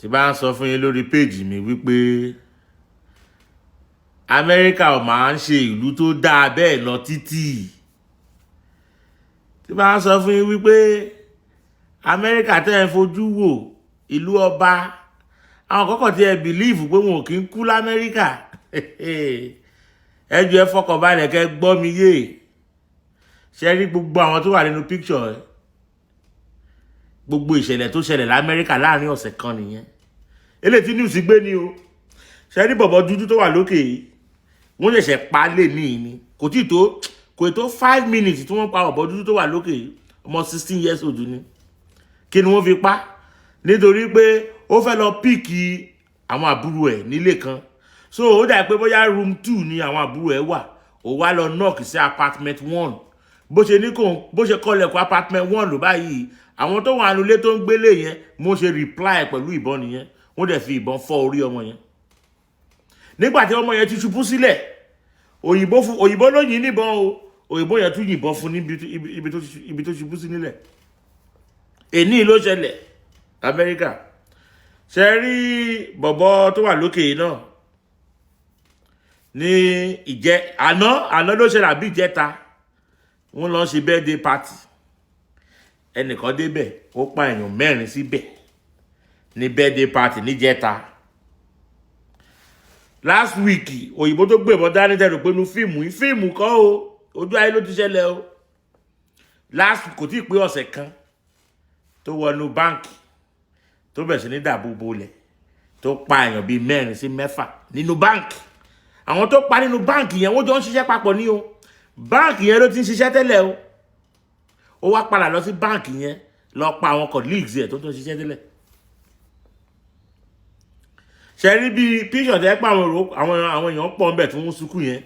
tí bá ń sọ fún yín lórí péjì mi wípé Amẹ́ríkà ò máa ń ṣe ìlú tó dáa bẹ́ẹ̀ lọ títì. Tí bá ń sọ fún yín wípé Amẹ́ríkà tẹ́ ẹ fojú wò ìlú ọba, àwọn kọ́kọ́ tí ẹ bìlíìfù pé wọn ò kí ń kú l'Amẹ́ríkà. Ẹ jọ̀ọ́ ẹ fọkàn balẹ̀ kẹ́ gbọ́ mi yé. Ṣé rí gbogbo àwọn tó wà nínú picture ẹ? Gbogbo ìṣẹ̀lẹ̀ tó ṣẹlẹ̀ l'Amẹ́ríkà láàrin ọ̀sẹ̀ kan nìyẹn. Eléyìí tí news gbé ni o. Ṣé rí bọ̀bọ̀ dúdú tó wà lókè yìí? Wọ́n ṣẹ̀ṣẹ̀ pa lé ní ni. Kò tó 5 minutes tí wọ́n pa bọ̀bọ̀ dúdú tó wà lókè yìí. Ọmọ 16 years old ni. Kí ni wọ́n fi pa? Nítorí pé ó fẹ́ lọ píìkì àwọn àbúrò ẹ̀ nílé kan. So ó dà pé bóyá room 2 ni àwọn àbúrò ẹ̀ wà. Ó wá lọ knock sí apartment 1. Bó ṣe kọ́lẹ̀kùn apartment 1 ló báyìí. Àwọn tó wà nílé tó ń gbélé yẹn, mo ṣe reply pẹ̀lú ìbọn nìyẹn. Wọ́n dẹ̀ fi ìbọn fọ́ orí ọmọ yẹn. Nígbà tí ọmọ yẹn ti ṣubú sílẹ̀, òyìnbó ló yìn níbọn o. Òyìnbó yẹn tún yìnbọn fún ibi tó ṣubú sí nílẹ̀. Èní ló ṣẹlẹ̀ Amẹ́ríkà. Ṣé rí bọ̀bọ̀ tó wà lókè yìí náà ní àná ló ṣẹlẹ̀ àbí ìjẹta. Wọ́n lọ ṣe birthday party. Ẹnìkan débẹ̀, ó pa èèyàn 4 síbẹ̀ ní birthday party níjẹta. Last week, òyìnbó tó gbébọn dání tẹ̀rù pé inú fíìmù kọ́ o, ojú ayé ló ti ṣẹlẹ̀ o. Last week kò tí ì pé ọ̀sẹ̀ kan tó wọnú báǹkì tó bẹ̀rẹ̀ sí ní dàbò bolẹ̀ tó pa èèyàn bíi 4 sí 6 nínú báǹkì. Àwọn tó pa nínú báǹkì yẹn wọ́n jọ ń ṣiṣẹ́ papọ̀ ní o. Báǹkì yẹn ló ti ń ṣiṣẹ́ tẹ́lẹ̀ o. Ó wá padà lọ sí báǹkì yẹn lọ pa àwọn colleagues ẹ̀ tó ń ṣiṣẹ́ tẹ́lẹ̀. Ṣé rí bí píṣọ̀ tẹ́ pa àwọn èèyàn pọ̀ ńbẹ̀ tí wọ́n sunkún yẹn.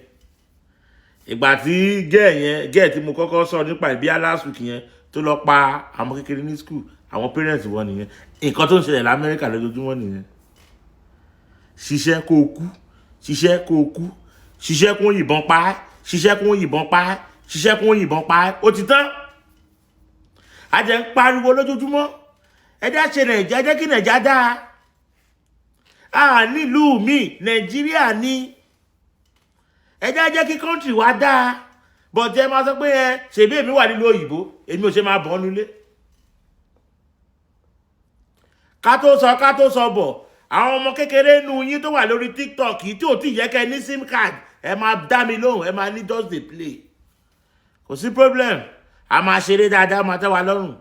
Ìgbà tí gẹ́ẹ̀ tí mo kọ́kọ́ sọ nípa ìbí last week yẹn tó lọ pa àwọn kékeré ní school, àwọn parents wọn nìyẹn. Nǹkan tó ń ṣẹlẹ̀ l'Amẹ́ríkà lójoojúmọ́ nìyẹn. Ṣiṣẹ́ kó kú, ṣiṣẹ́ kó kú, ṣiṣẹ́ kó yìnbọn pa á, ṣiṣẹ́ kó yìnbọn pa á, ṣiṣẹ́ kó yìnbọn pa á. Ó ti tán. A jẹ́ ń pariwo lójoojúmọ́. Ẹ já ṣe Nàìjíríà, jẹ́ kí Nàìjíríà dáa. Nílùú mi Nàìjíríà ni. Ẹ jẹ́ kí country wa dáa. But ẹ máa sọ pé ṣèbí èmi wà nílùú òyìnbó, èmi ò ṣe máa bọ̀ nílé. Ká tó sọ bọ̀, àwọn ọmọ kékeré nù yín tó wà lórí TikTok tí ò tí yẹ kẹ́ ní SIM card, ẹ máa dá mi lóhùn, ẹ máa ní just dey play. Kò sí problem. A máa ṣeré dáadáa, máa tẹ́ wa lọ́rùn.